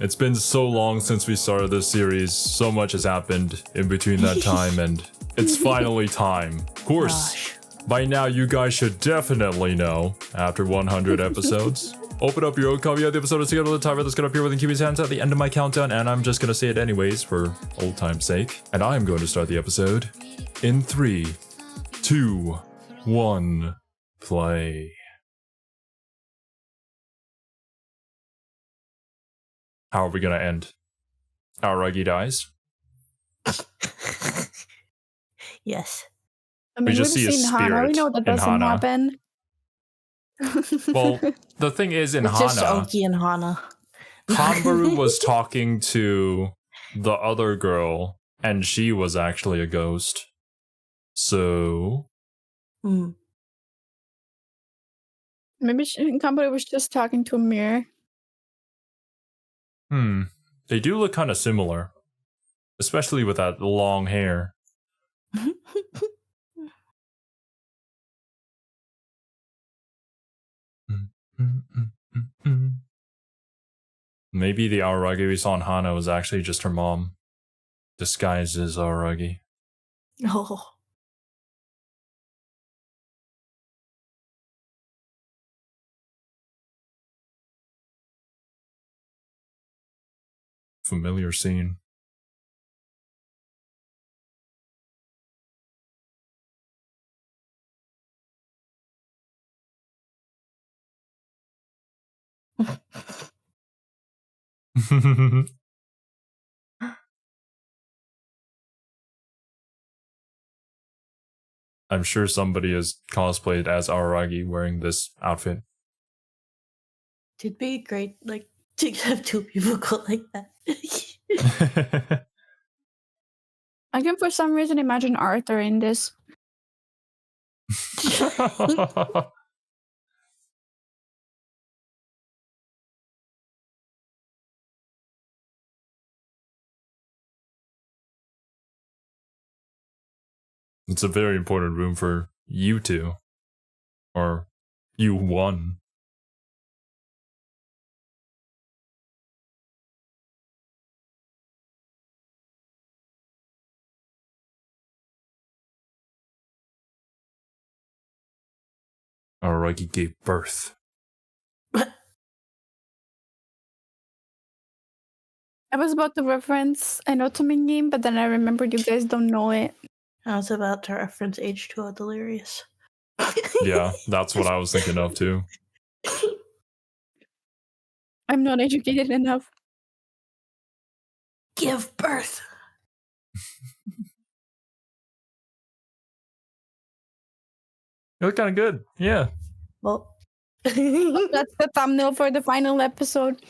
It's been so long since we started this series. So much has happened in between that time, and it's finally time. Of course, by now you guys should definitely know, after 100 episodes. Open up your own copy of the episode of Together the Timer that's gonna appear within QB's hands at the end of my countdown, and I'm just gonna say it anyways for old time's sake. And I am going to start the episode in 3, 2, 1, play. How are we gonna end? Aragi dies? Yes. I mean, We just see a seen Hana. spirit We know that in doesn't Hana. happen. Well, the thing is, in It's just Hana, Oki and Hana. Hanbaru was talking to the other girl, and she was actually a ghost. So... Hmm. Maybe Kamari was just talking to a mirror. They do look kind of similar. Especially with that long hair. Maybe the Aragi we saw in Hana was actually just her mom. Disguised as Aragi. Oh. Familiar scene. I'm sure somebody is cosplayed as Aragi wearing this outfit. It'd be great, like, to have two people go like that. I can for some reason imagine Arthur in this. It's a very important room for you two. Or you one. Aragi gave birth. I was about to reference an Ottoman game, but then I remembered you guys don't know it. I was about to reference H2O Delirious. Yeah, that's what I was thinking of too. I'm not educated enough. Give birth. You look kind of good. Yeah. Well, That's the thumbnail for the final episode.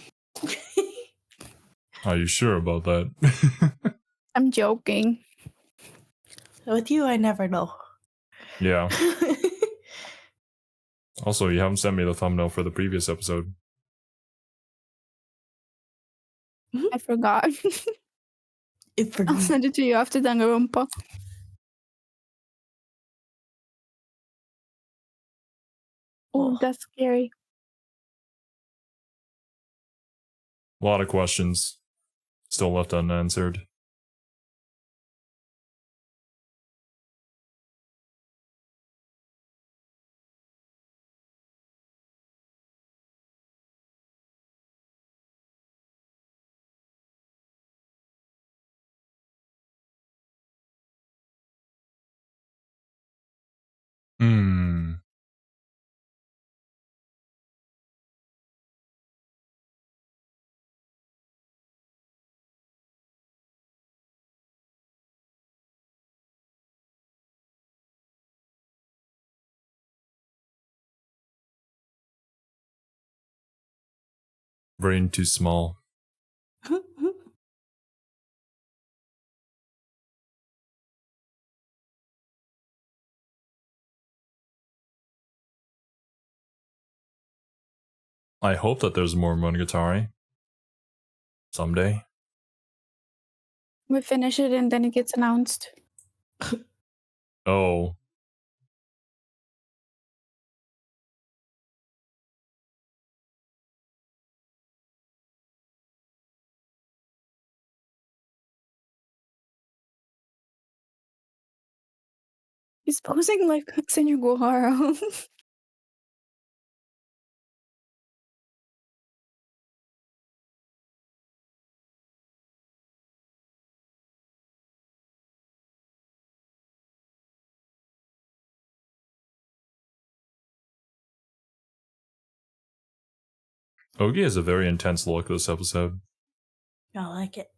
Are you sure about that? I'm joking. with you, I never know. Yeah. Also, you haven't sent me the thumbnail for the previous episode. I forgot. For I'll send it to you after Danganronpa. Oh, that's scary. A lot of questions still left unanswered. Brain too small. I hope that there's more Monogatari. Someday. We finish it and then it gets announced. Oh. He's posing like Senor Gohara. Ogi has a very intense look this episode. I like it.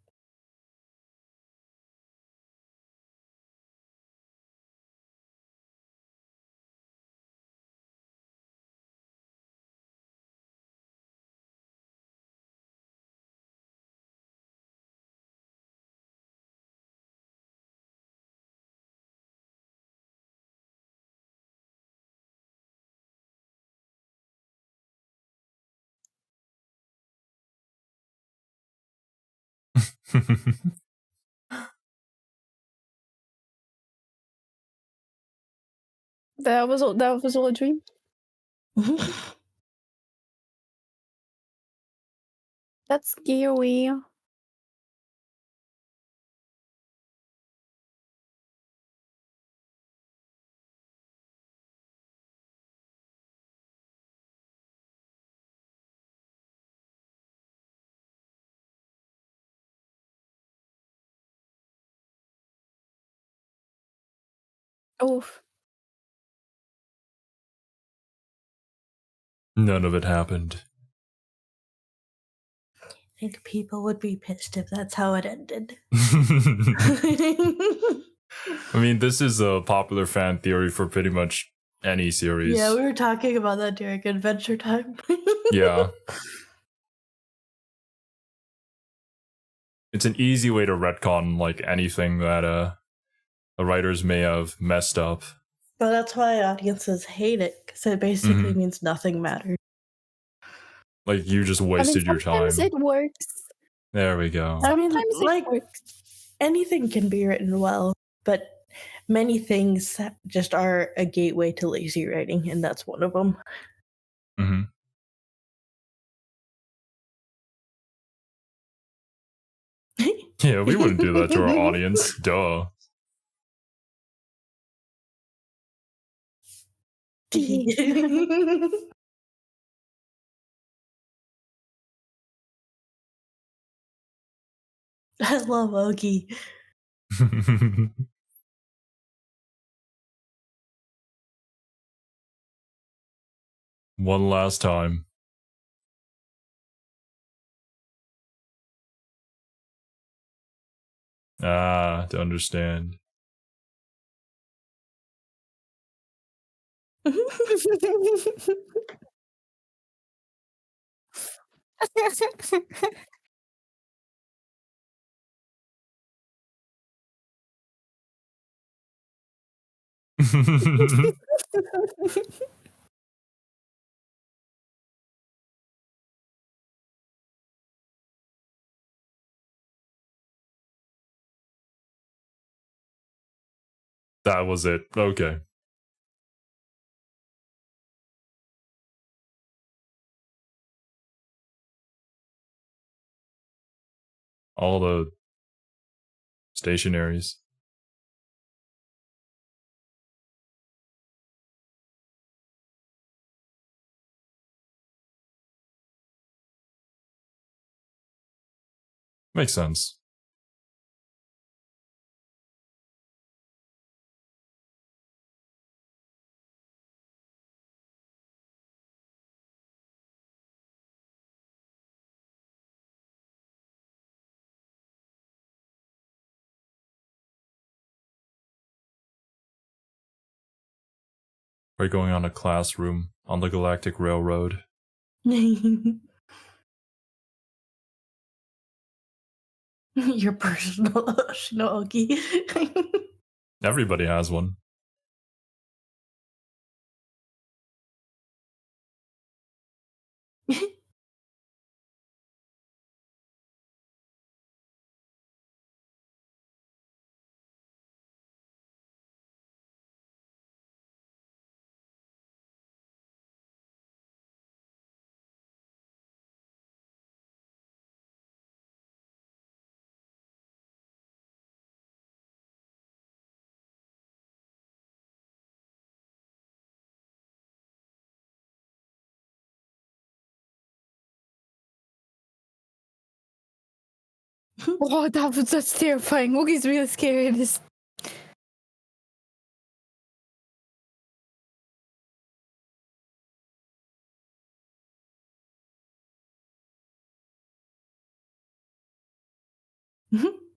That was all a dream. That's scary. Oof. None of it happened. I think people would be pissed if that's how it ended. I mean, this is a popular fan theory for pretty much any series. Yeah, we were talking about that during Adventure Time. Yeah. It's an easy way to retcon like anything that the writers may have messed up. But that's why audiences hate it, because it basically means nothing matters. Like you just wasted your time. Sometimes it works. There we go. I mean, Sometimes like, it works. anything can be written well, but many things just are a gateway to lazy writing, and that's one of them. Mm-hmm. Yeah, we wouldn't do that to our audience. Duh. I love Ogi. One last time. Ah, to understand. That was it. Okay. All the stationaries. Makes sense. We're going on a classroom on the Galactic Railroad. Your personal Oshinogi. Everybody has one. Oh, that's terrifying. Woogie's really scary in this.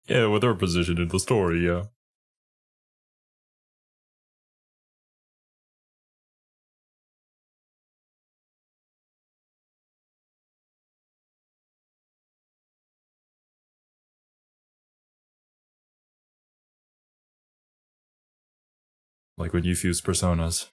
Yeah, with her position in the story, yeah. Like when you fuse personas.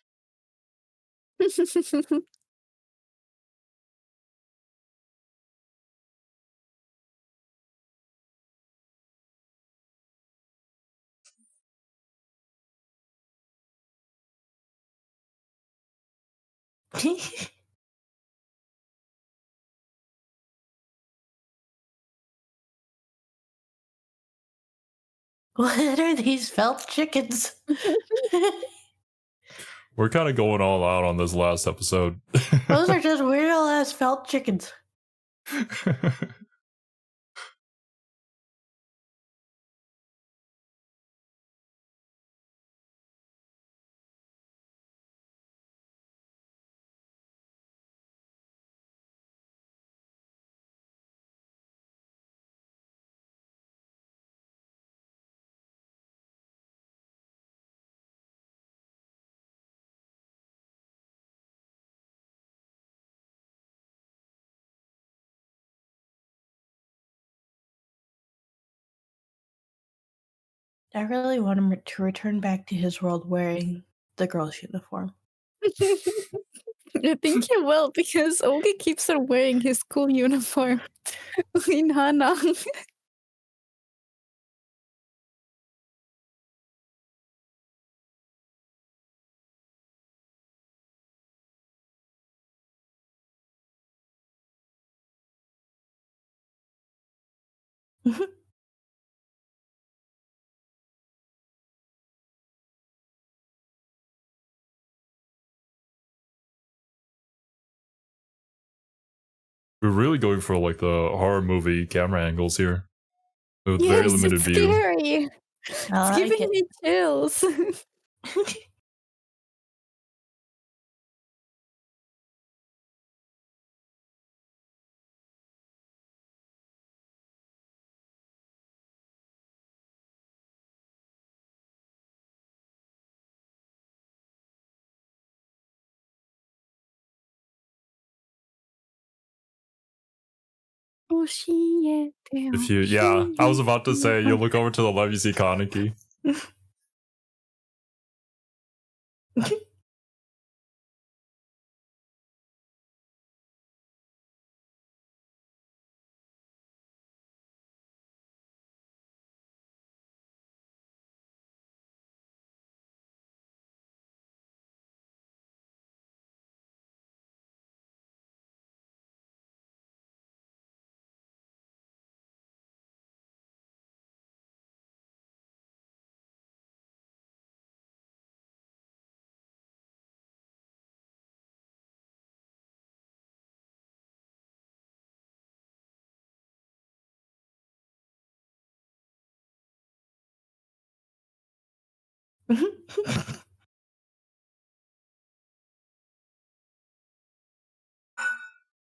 What are these felt chickens? We're kind of going all out on this last episode. Those are just weird ass felt chickens. I really want him to return back to his world wearing the girl's uniform. I think he will because Ogi keeps on wearing his school uniform in Hana. We're really going for like the horror movie camera angles here. With very Yes, limited it's view. scary. I It's like giving me chills. If you, yeah, I was about to say, you look over to the left, you see Kaneki.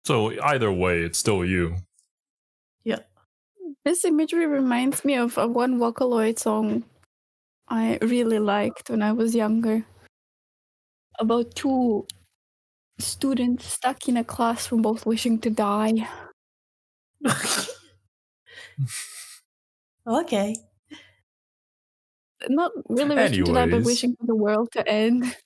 So either way, it's still you. Yeah. This imagery reminds me of a one Vocaloid song I really liked when I was younger. About two students stuck in a classroom both wishing to die. Okay. Not really wishing to die, but Anyways. wishing for the world to end.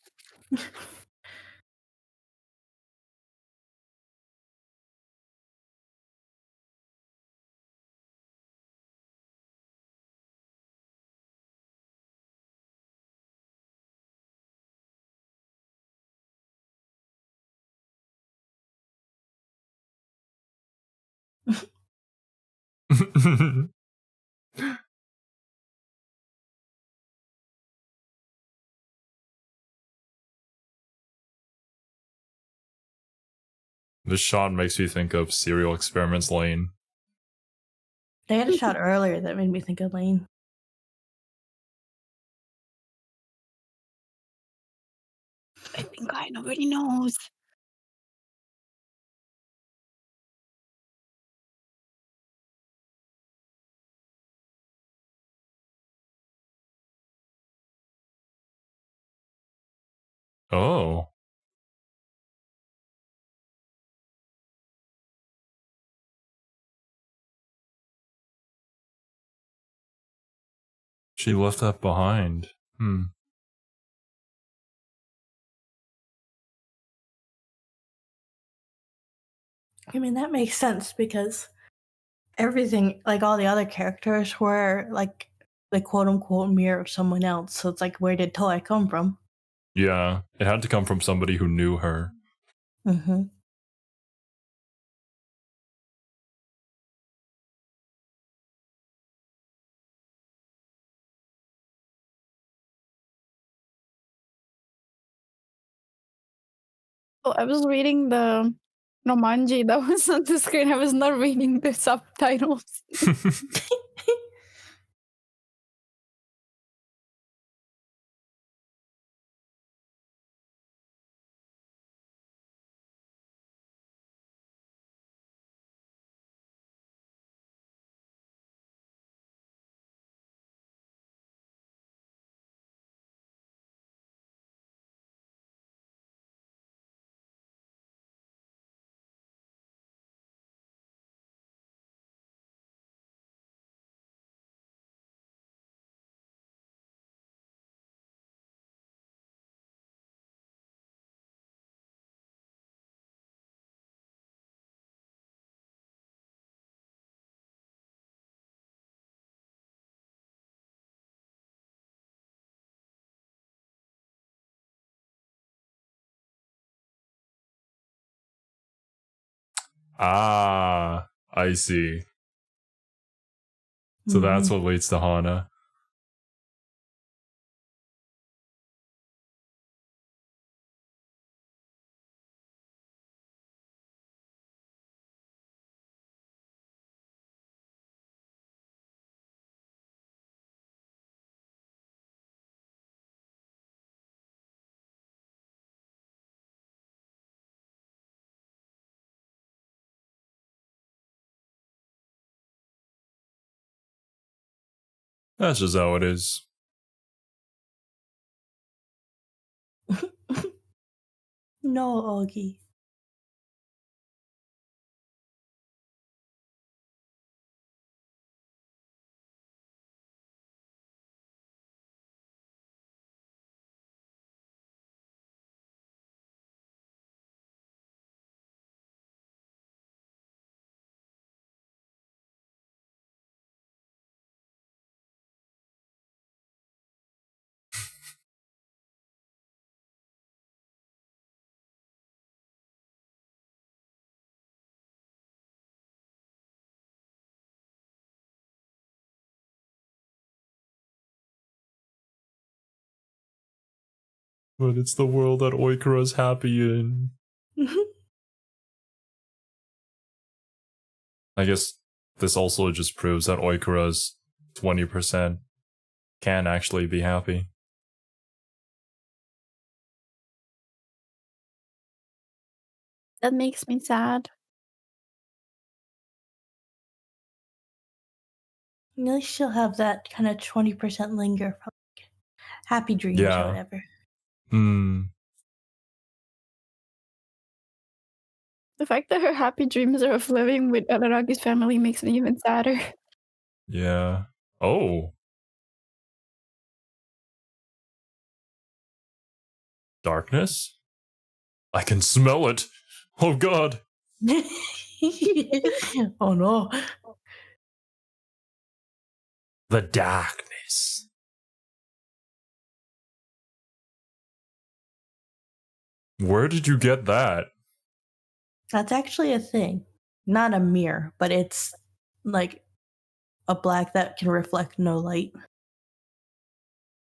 This shot makes me think of Serial Experiments Lane. They had a shot earlier that made me think of Lane. I think nobody knows. Oh. She left that behind. I mean, that makes sense because everything, like all the other characters, were like the quote unquote mirror of someone else. So it's like, where did Toei come from? Yeah, it had to come from somebody who knew her. Mm-hmm. Oh, I was reading the Nomanji that was on the screen. I was not reading the subtitles. Ah, I see. So that's what leads to Hana. That's just how it is. No, Augie. But it's the world that Oikura's happy in. I guess this also just proves that Oikura's 20% can actually be happy. That makes me sad. At least she'll have that kind of 20% linger from like, happy dreams or whatever. The fact that her happy dreams are of living with Araragi's family makes me even sadder. Yeah. Oh. Darkness? I can smell it. Oh god. Oh no. The darkness. Where did you get that? That's actually a thing. Not a mirror, but it's like a black that can reflect no light.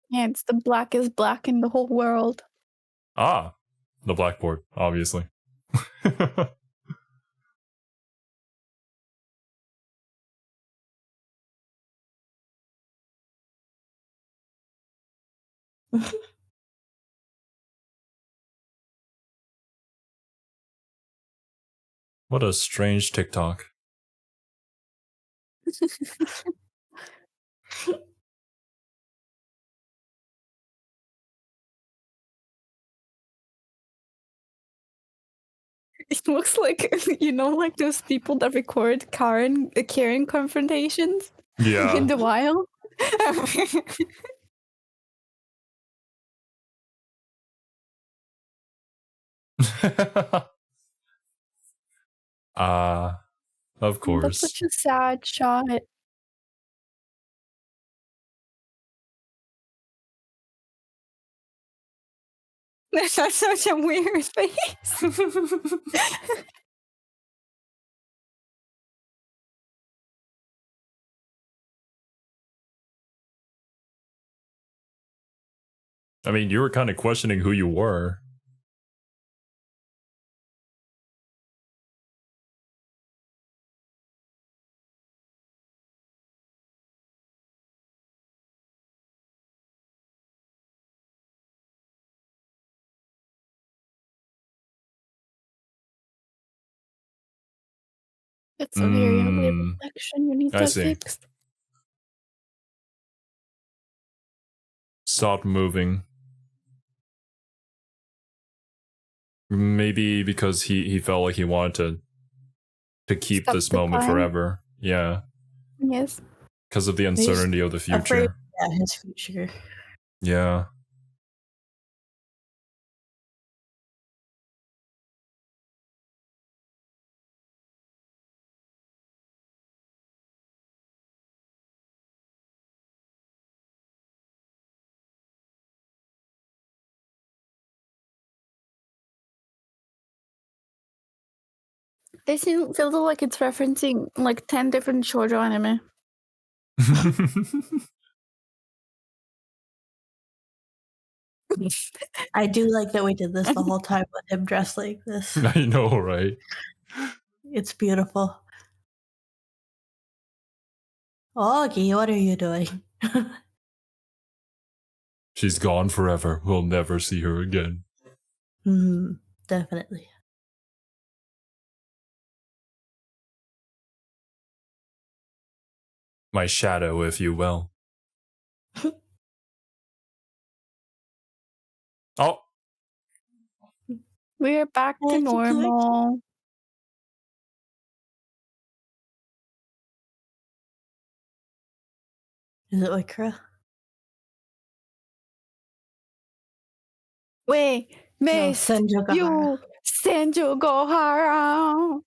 Yeah, it's the blackest black in the whole world. Ah, the blackboard, obviously. What a strange TikTok. It looks like, like those people that record Karen confrontations Yeah. in the wild. Of course. That's such a sad shot. That's such a weird face. I mean, you were kind of questioning who you were. It's a very ugly reflection you need to fix. Stop moving. Maybe because he felt like he wanted to keep Stop this the moment time. forever. Yeah. Yes. Because of the uncertainty of the future. Afraid about his future. Yeah. This feels like it's referencing like 10 different shoujo anime. I do like that we did this the whole time with him dressed like this. I know, right? It's beautiful. Augie, what are you doing? She's gone forever. We'll never see her again. Definitely. My shadow, if you will. Oh! We're back to normal. Is it Ikra? Wait, Miss, Senju you Senju Gohara.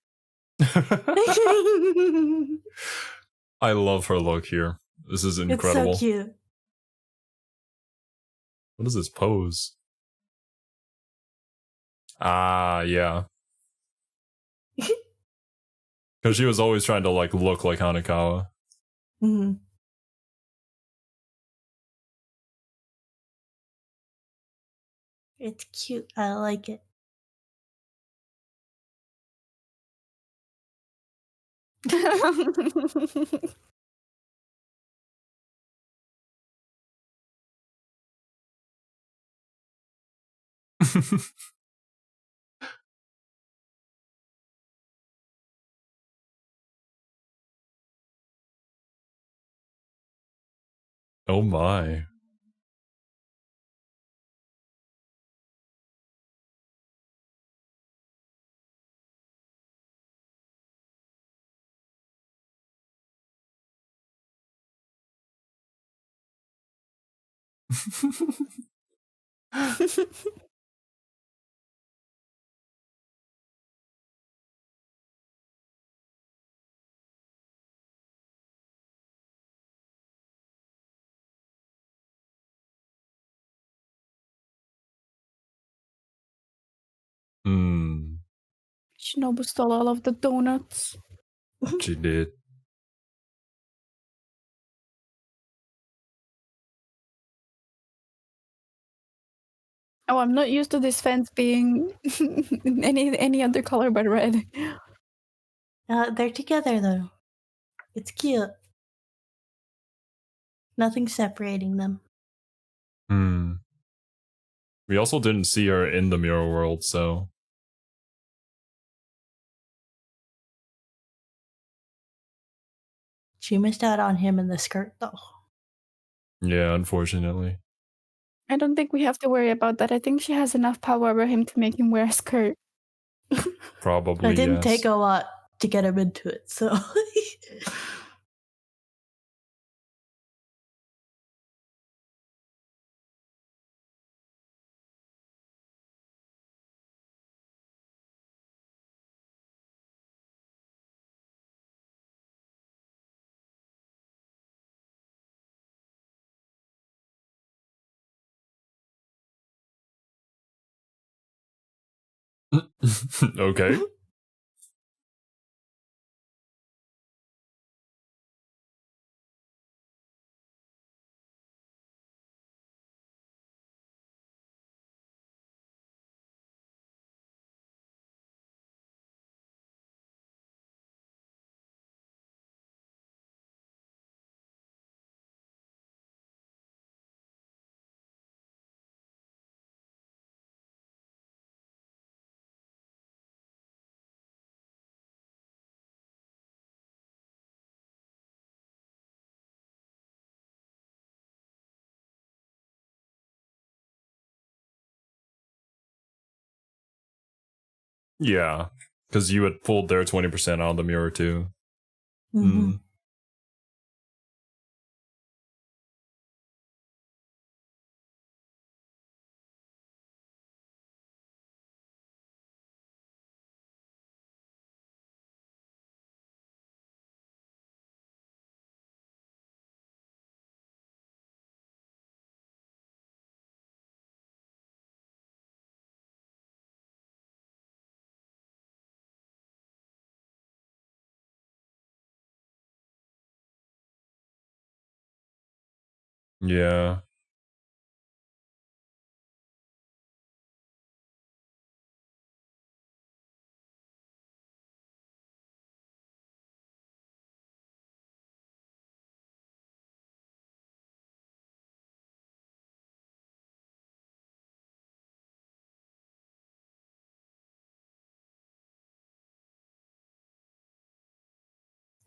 I love her look here. This is incredible. It's so cute. What is this pose? Ah, yeah. Because she was always trying to like look like Hanekawa. It's cute. I like it. Oh my. Shinobu stole all of the donuts. She did. Oh, I'm not used to this fence being any other color but red. They're together though. It's cute. Nothing separating them. We also didn't see her in the mirror world, so She missed out on him in the skirt, though. yeah, unfortunately. I don't think we have to worry about that. I think she has enough power over him to make him wear a skirt. Probably, It didn't yes. take a lot to get him into it, so. Okay. Yeah, because you had pulled their 20% out of the mirror too. Mm-hmm. Mm. Yeah.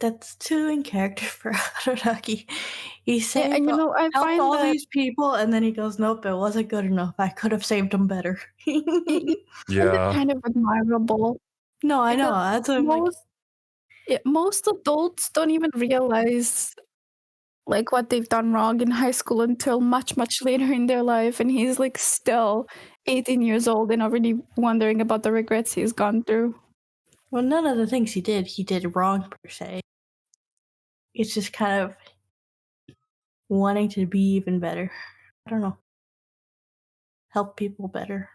That's too in character for Araragi. He Yeah, saved and I helped find all that these people, and then he goes, "Nope, it wasn't good enough. I could have saved them better." I find it Yeah. kind of admirable. No, I know. Because That's what I'm like. most adults don't even realize like what they've done wrong in high school until much later in their life, and he's like still 18 years old and already wondering about the regrets he's gone through. Well, none of the things he did wrong per se. It's just kind of wanting to be even better. I don't know. Help people better.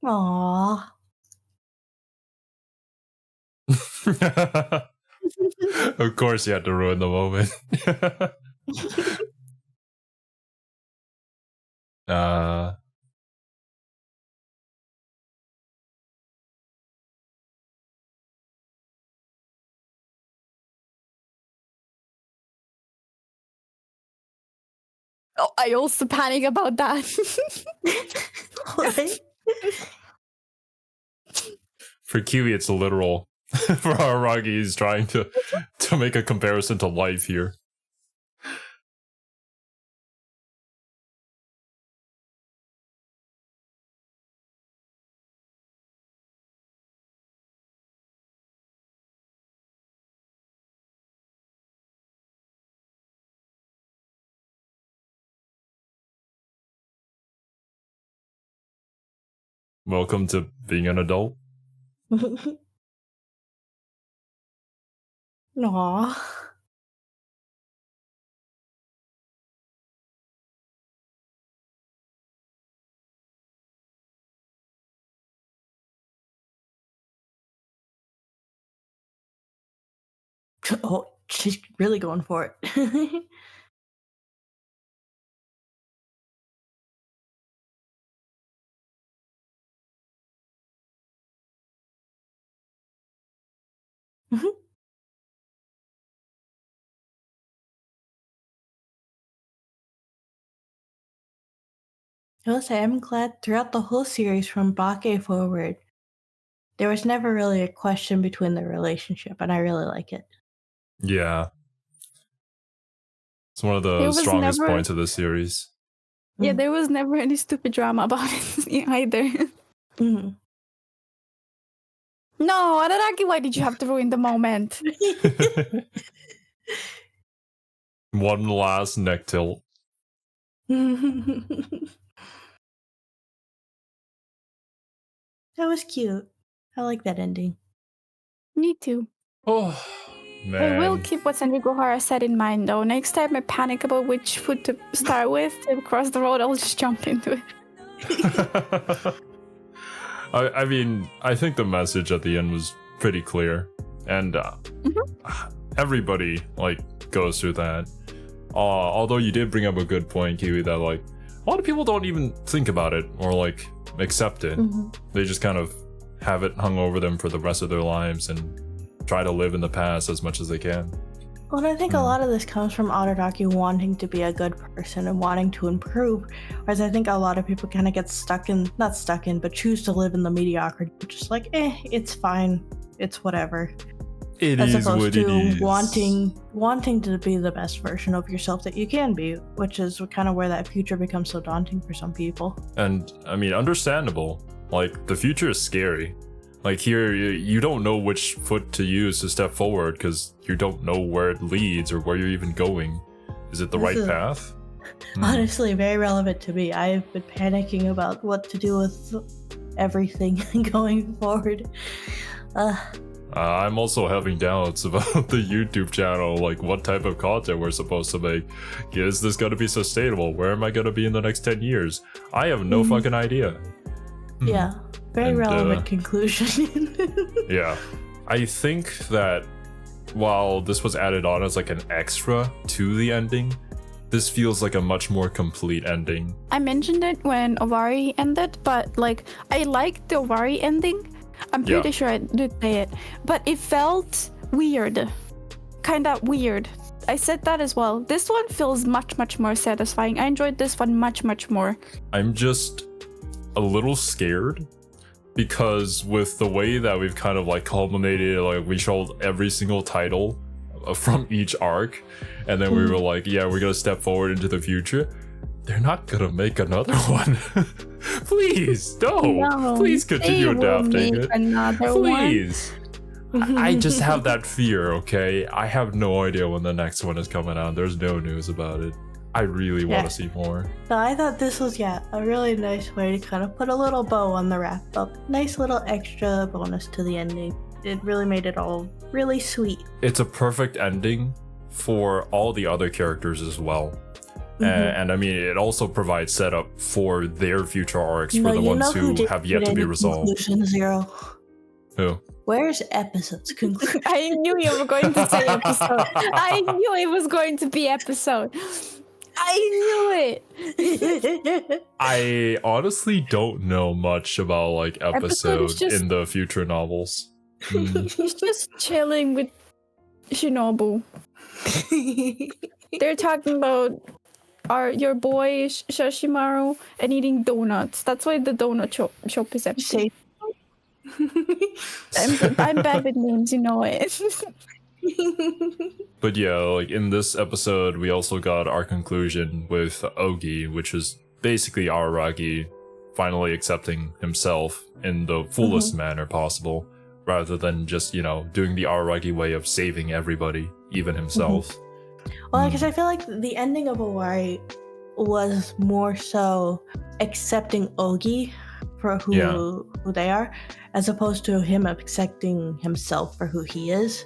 Aww. Of course you had to ruin the moment. uh Oh, I also panic about that. What? for Kiwi it's literal. For Aragi he's trying to make a comparison to life here. Welcome to being an adult. Aww. Oh, she's really going for it. Mhm. I will say I'm glad throughout the whole series from Bake forward, there was never really a question between the relationship, and I really like it. Yeah. It's one of the strongest points of the series. Yeah, there was never any stupid drama about it either. Mm-hmm. No, Araragi, why did you have to ruin the moment? One last neck tilt. That was cute. I like that ending. Me too. Oh, man. I will keep what Senriguhara said in mind, though. Next time I panic about which food to start with to cross the road, I'll just jump into it. I mean, I think the message at the end was pretty clear. And everybody, goes through that. Although you did bring up a good point, Kiwi, that, a lot of people don't even think about it or, accept it. They just kind of have it hung over them for the rest of their lives and try to live in the past as much as they can. Well, I think a lot of this comes from Araragi wanting to be a good person and wanting to improve, whereas I think a lot of people kind of get but choose to live in the mediocrity, just it's fine, it's whatever. It as is opposed what to it is. wanting to be the best version of yourself that you can be, which is kind of where that future becomes so daunting for some people. And, I mean, understandable. The future is scary. Here, you don't know which foot to use to step forward because you don't know where it leads or where you're even going. Is it the right path? Honestly, very relevant to me. I've been panicking about what to do with everything going forward. I'm also having doubts about the YouTube channel, what type of content we're supposed to make. Is this going to be sustainable? Where am I going to be in the next 10 years? I have no fucking idea. Yeah, very relevant conclusion. Yeah. I think that while this was added on as an extra to the ending, this feels like a much more complete ending. I mentioned it when Owari ended, but I liked the Owari ending. I'm pretty sure I did say it, but it felt weird. Kinda weird. I said that as well. This one feels much, much more satisfying. I enjoyed this one much, much more. I'm just a little scared because with the way that we've kind of culminated, we showed every single title from each arc, and then we were we're gonna step forward into the future. They're not gonna make another one. Please, no. Please continue adapting it. Please. I just have that fear, okay? I have no idea when the next one is coming out. There's no news about it. I really want to see more. So I thought this was, a really nice way to kind of put a little bow on the wrap up. Nice little extra bonus to the ending. It really made it all really sweet. It's a perfect ending for all the other characters as well. And I mean, it also provides setup for their future arcs for the ones who have yet to be resolved. Conclusion Zero. Who? Where's episodes conclusion? I knew you were going to say episode. I knew it was going to be episode. I knew it. I honestly don't know much about episode in the future novels. He's just chilling with Shinobu. They're talking about your boy Shashimaru and eating donuts. That's why the donut shop is empty. I'm bad with names, you know it. But yeah, in this episode, we also got our conclusion with Ogi, which is basically Araragi finally accepting himself in the fullest manner possible, rather than just, doing the Araragi way of saving everybody, even himself. Well, because I feel like the ending of Owari was more so accepting Ogi for who they are, as opposed to him accepting himself for who he is.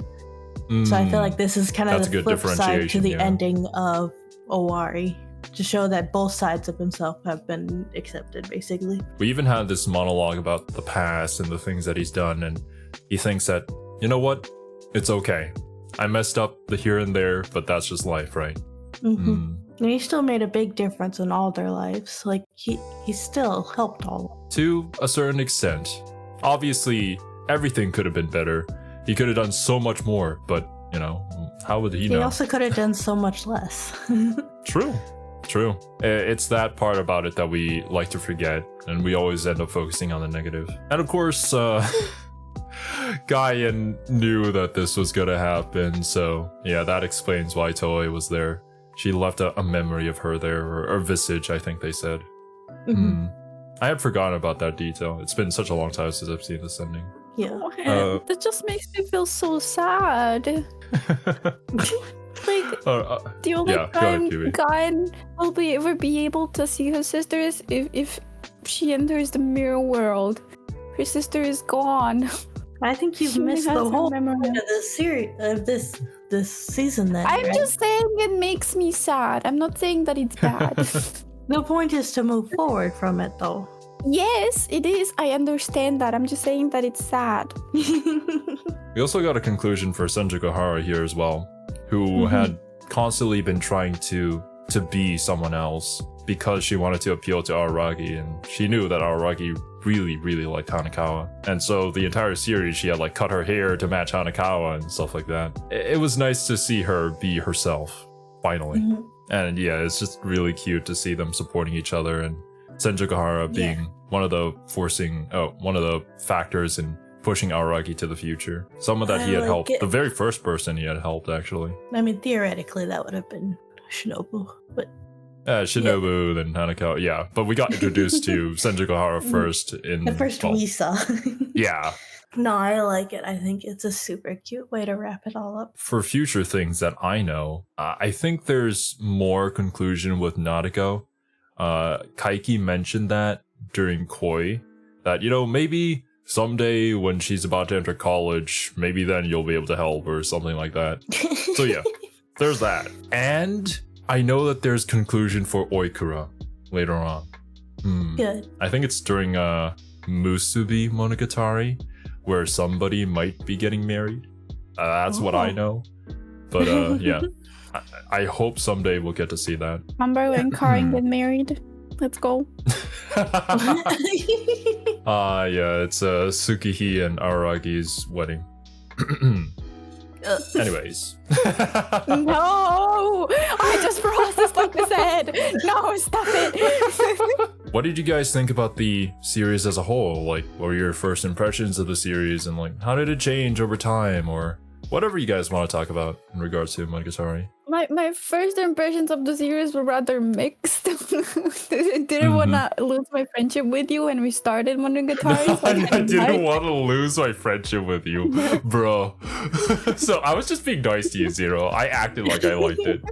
So I feel like this is kind of the flip side to the ending of Owari, to show that both sides of himself have been accepted, basically. We even had this monologue about the past and the things that he's done, and he thinks that, you know what, it's okay. I messed up the here and there, but that's just life, right? And he still made a big difference in all their lives. He still helped all. To a certain extent. Obviously, everything could have been better. He could have done so much more, but, how would he know? He also could have done so much less. True. True. It's that part about it that we like to forget, and we always end up focusing on the negative. And of course, Guyan knew that this was gonna happen, so yeah, that explains why Toei was there. She left a memory of her there, or visage, I think they said. I had forgotten about that detail. It's been such a long time since I've seen this ending. Yeah. That just makes me feel so sad. Like, the only time Guyan will ever be able to see her sister is if she enters the mirror world. Her sister is gone. I think you've missed the whole point of this series, of this season then. I'm just saying it makes me sad. I'm not saying that it's bad. The point is to move forward from it, though. Yes, it is. I understand that. I'm just saying that it's sad. We also got a conclusion for Senjukuhara here as well, who had constantly been trying to be someone else because she wanted to appeal to Araragi, and she knew that Araragi really, really liked Hanekawa. And so the entire series, she had like cut her hair to match Hanekawa and stuff like that. It was nice to see her be herself, finally. And yeah, it's just really cute to see them supporting each other, and Senjukuhara being one of the factors in pushing Araragi to the future. Someone that he had helped, the very first person he had helped, actually. I mean, theoretically, that would have been Shinobu, but... Shinobu, then Hanekawa, yeah. But we got introduced to Senjukuhara first in... The first we saw. Yeah. No, I like it. I think it's a super cute way to wrap it all up. For future things that I know, I think there's more conclusion with Nadeko. Kaiki mentioned that during Koi, that, you know, maybe someday when she's about to enter college, maybe then you'll be able to help or something like that. So yeah, there's that. And I know that there's conclusion for Oikura later on. Good. I think it's during Musubi Monogatari, where somebody might be getting married. That's what I know. But yeah, I hope someday we'll get to see that. Remember when Karin get married? Let's go. Yeah, it's Tsukihi and Aragi's wedding. Anyways. No! I just processed what I said. No, stop it. What did you guys think about the series as a whole? Like, what were your first impressions of the series, and like, how did it change over time, or whatever you guys want to talk about in regards to Monogatari? My first impressions of the series were rather mixed. Didn't want to lose my friendship with you when we started Monogatari. No, I didn't want to lose my friendship with you, bro. So I was just being nice to you, Zero. I acted like I liked it.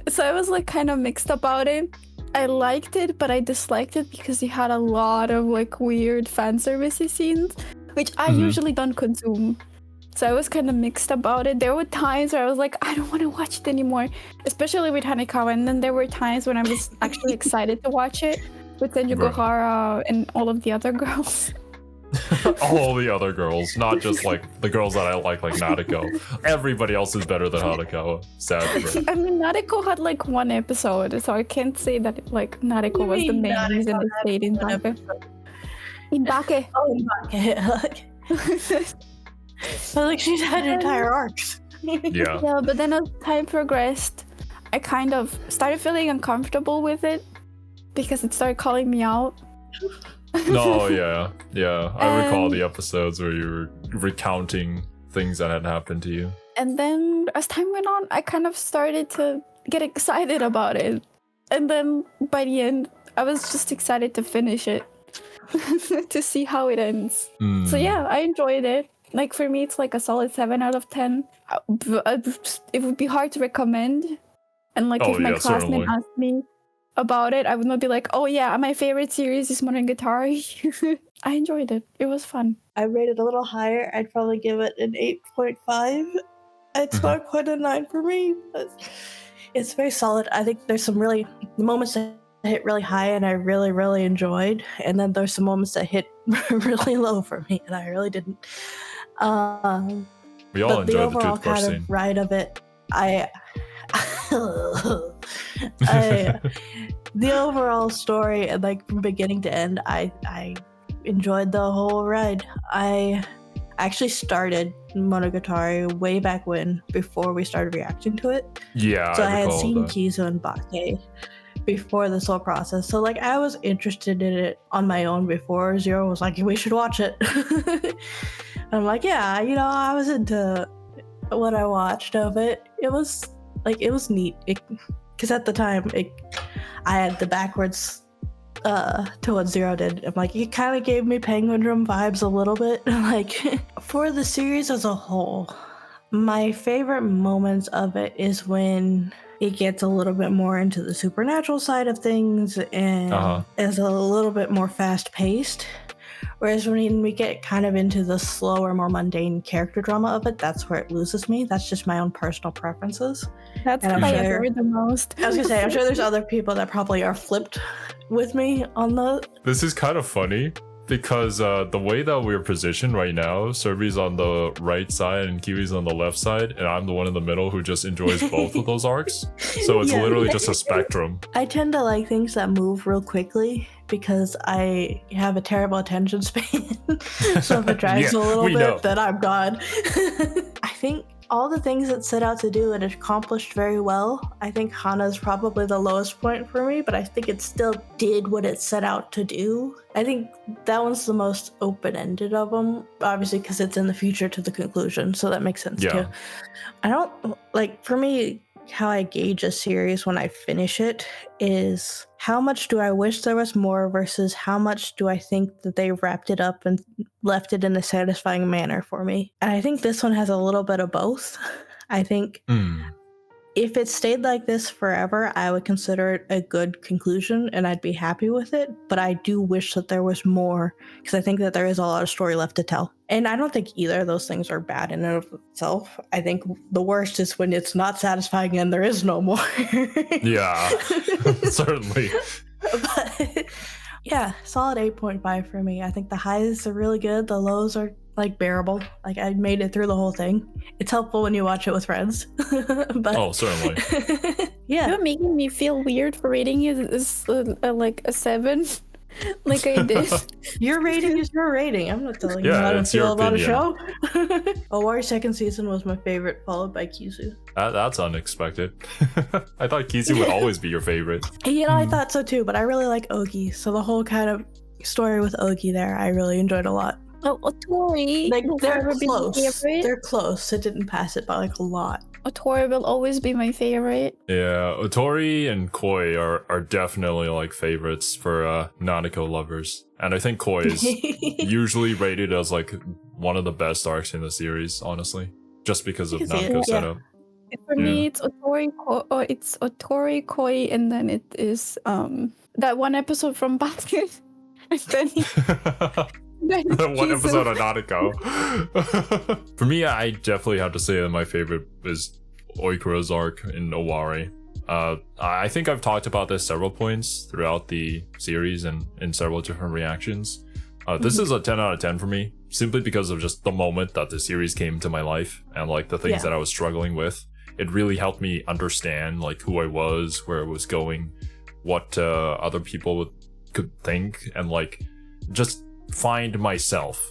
So I was like kind of mixed about it. I liked it, but I disliked it because it had a lot of like weird fan servicey scenes, which I usually don't consume. So I was kind of mixed about it. There were times where I was like, I don't want to watch it anymore, especially with Hanekawa. And then there were times when I was actually excited to watch it with Senjukuhara and all of the other girls. All the other girls, not just like the girls that I like Nadeko. Everybody else is better than Hanekawa. Sadly. I mean, Nadeko had like one episode, so I can't say that like Nadeko was the main reason they stayed in Dake. In Dake. Oh, in Dake. So like she's had entire arcs. Yeah. Yeah, but then as time progressed, I kind of started feeling uncomfortable with it because it started calling me out. No, yeah. I recall the episodes where you were recounting things that had happened to you. And then as time went on, I kind of started to get excited about it. And then by the end, I was just excited to finish it. To see how it ends. So yeah, I enjoyed it. Like for me, it's like a solid 7 out of 10. It would be hard to recommend. And like if my classmate asked me about it, I would not be like, oh yeah, my favorite series is Monogatari. I enjoyed it. It was fun. I rate it a little higher. I'd probably give it an 8.5. It's not quite a 9 for me, but it's very solid. I think there's some really moments that hit really high and I really, really enjoyed. And then there's some moments that hit really low for me and I really didn't. We all enjoyed the overall the toothbrush kind scene. of ride of it, the overall story and like from beginning to end, I enjoyed the whole ride. I I actually started Monogatari way back when, before we started reacting to it. Yeah, So I had recall seen that. Kizu and Bake before this whole process. So like I was interested in it on my own before Zero was like, we should watch it. I'm like, yeah, you know, I was into what I watched of it. It was neat. Because at the time, I had the backwards to what Zero did. I'm like, it kind of gave me Penguin Drum vibes a little bit. Like, for the series as a whole, my favorite moments of it is when it gets a little bit more into the supernatural side of things and is a little bit more fast-paced. Whereas when we get kind of into the slower, more mundane character drama of it, that's where it loses me. That's just my own personal preferences. That's what I enjoy the most. I was gonna say, I'm sure there's other people that probably are flipped with me on the... This is kind of funny because the way that we're positioned right now, Serbi's on the right side and Kiwi's on the left side, and I'm the one in the middle who just enjoys both of those arcs. So it's literally just a spectrum. I tend to like things that move real quickly because I have a terrible attention span. So if it drags a little bit, then I'm gone. I think all the things it set out to do, it accomplished very well. I think Hana's probably the lowest point for me, but I think it still did what it set out to do. I think that one's the most open-ended of them, obviously because it's in the future to the conclusion, so that makes sense too. I don't, like, for me, how I gauge a series when I finish it is how much do I wish there was more versus how much do I think that they wrapped it up and left it in a satisfying manner for me. And I think this one has a little bit of both. I think if it stayed like this forever, I would consider it a good conclusion and I'd be happy with it. But I do wish that there was more because I think that there is a lot of story left to tell. And I don't think either of those things are bad in and of itself. I think the worst is when it's not satisfying and there is no more. Yeah, certainly. But yeah, solid 8.5 for me. I think the highs are really good. The lows are like bearable. Like I made it through the whole thing. It's helpful when you watch it with friends. But certainly. Yeah. You're making me feel weird for rating it as like a 7. Like I did. Your rating is your rating. I'm not telling you Yeah, how to it's your feel about a show. opinion. Owari's second season was my favorite, followed by Kizu. That's unexpected. I thought Kizu would always be your favorite. You know, I thought so too, but I really like Ogi. So the whole kind of story with Ogi there, I really enjoyed a lot. Oh, Otori. Like, they're forever be my close. favorite. They're close. It didn't pass it by like a lot. Otori will always be my favorite. Yeah, Otori and Koi are definitely like favorites for Nanako lovers. And I think Koi is usually rated as like one of the best arcs in the series, honestly. Just because of Nanako's setup. For me, it's Otori, Koi, and then it is that one episode from Basket. And then The one episode of Nanako. For me, I definitely have to say that my favorite is Oikura's arc in Owari. I think I've talked about this several points throughout the series and in several different reactions. This is a 10 out of 10 for me, simply because of just the moment that the series came into my life and like the things that I was struggling with. It really helped me understand like who I was, where I was going, what other people could think, and like just find myself.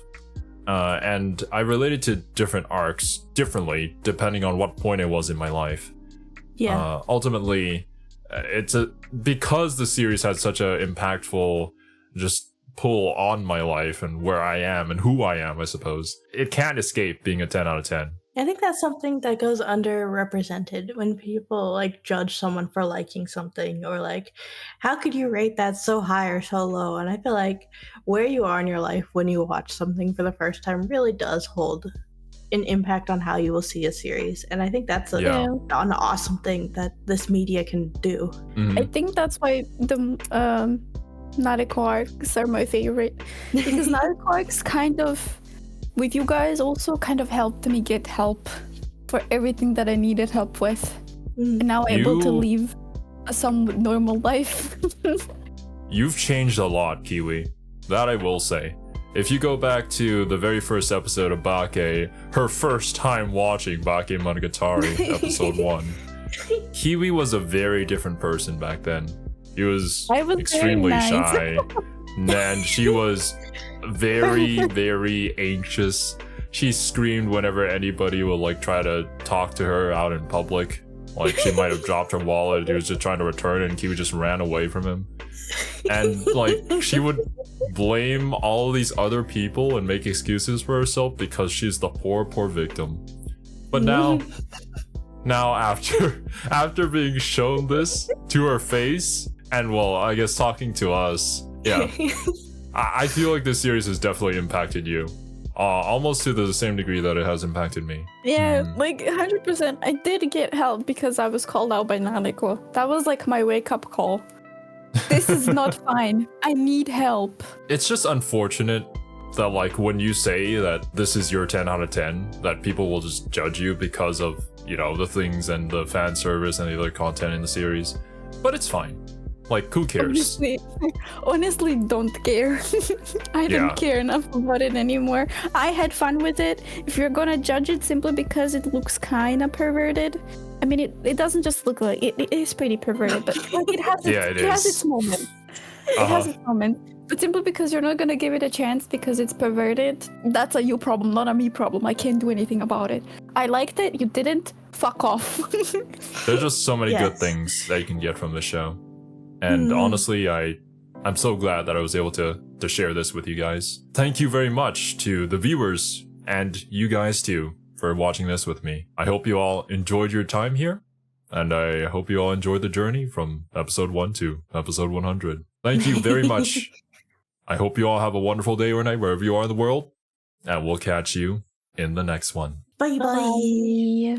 And I related to different arcs differently depending on what point I was in my life. Ultimately, because the series had such a impactful just pull on my life and where I am and who I am, I suppose, it can't escape being a 10 out of 10. I think that's something that goes underrepresented when people like judge someone for liking something, or like, how could you rate that so high or so low? And I feel like where you are in your life when you watch something for the first time really does hold an impact on how you will see a series. And I think that's an awesome thing that this media can do. I think that's why the Nariko arcs are my favorite. Because Nariko arcs kind of, with you guys, also kind of helped me get help for everything that I needed help with. And now I'm able to live a somewhat normal life. You've changed a lot, Kiwi. That I will say. If you go back to the very first episode of Bake, her first time watching Bake Monogatari, episode 1, Kiwi was a very different person back then. He was extremely shy, and she was very, very anxious. she screamed whenever anybody would like try to talk to her out in public. Like she might have dropped her wallet, he was just trying to return it, and Kiwi just ran away from him. And like she would blame all these other people and make excuses for herself because she's the poor victim. But now after being shown this to her face, and well, I guess talking to us, yeah, I feel like this series has definitely impacted you. Almost to the same degree that it has impacted me. Yeah, like 100%. I did get help because I was called out by Naneko. That was like my wake-up call. This is not fine. I need help. It's just unfortunate that like when you say that this is your 10 out of 10, that people will just judge you because of, you know, the things and the fan service and the other content in the series. But it's fine. Like, who cares? Honestly, don't care. I don't care enough about it anymore. I had fun with it. If you're gonna judge it simply because it looks kind of perverted, I mean, it doesn't just look like it is pretty perverted, but like it has its moments. It has its moments. But simply because you're not gonna give it a chance because it's perverted, that's a you problem, not a me problem. I can't do anything about it. I liked it. You didn't. Fuck off. There's just so many good things that you can get from this show. And honestly, I'm so glad that I was able to share this with you guys. Thank you very much to the viewers and you guys too for watching this with me. I hope you all enjoyed your time here, and I hope you all enjoyed the journey from episode 1 to episode 100. Thank you very much. I hope you all have a wonderful day or night wherever you are in the world, and we'll catch you in the next one. Bye bye.